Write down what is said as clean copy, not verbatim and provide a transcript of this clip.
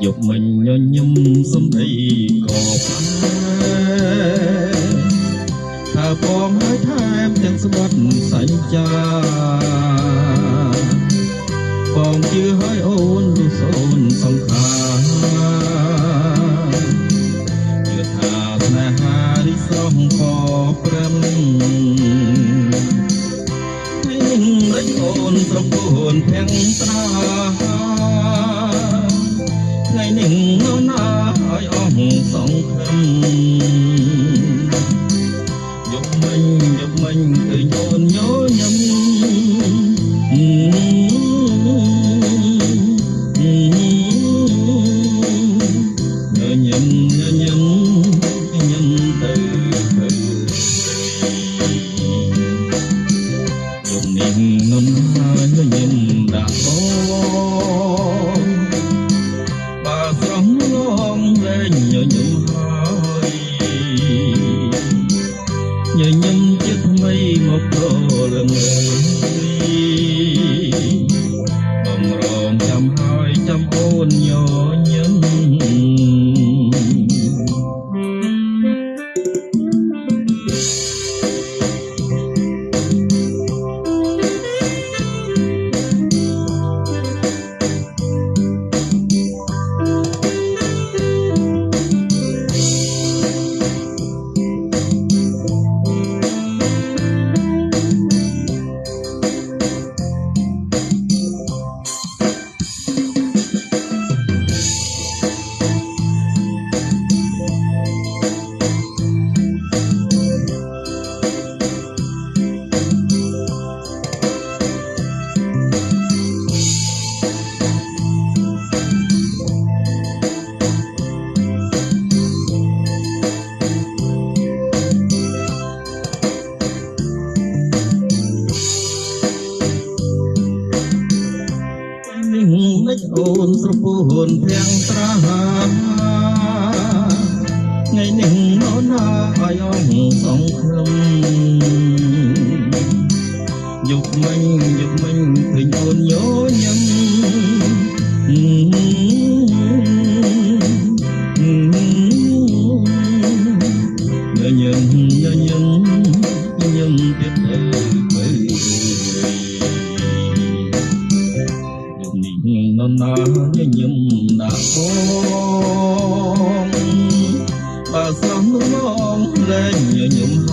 យកមិញញញឹមសំដីក៏ថាបងហើយថែមទាំងស្បត់សញ្ចាបងជឿហើយអូនលុះសូនសង្ខាជឿថាស្នេហារីស្រស់ក៏ព្រមនឹងរៃអូនប្រពន្ធទាំងត្រាថ្ងៃនឹងនៅណាឲ្យអស់សង្ឃឹមយកមិញឃើញអូនញញឹមញញឹមទៅយកនេះនៅណាញញឹមដាក់បងបើស្រស់លងលែងញញឹមហើយញញឹមជាថ្មីមកប្រលឹងបំរងចាំហើយចាំអូនញញឹមអូនស្រពូនទាំងត្រាថ្ងៃនេះនៅណាឲ្យអស់សង្ឃឹមយកមិញឃើញអូនញញឹមទៀតទៅនៅណាញញឹមដាក់បងបើស្រស់នោះមកលែងញញឹម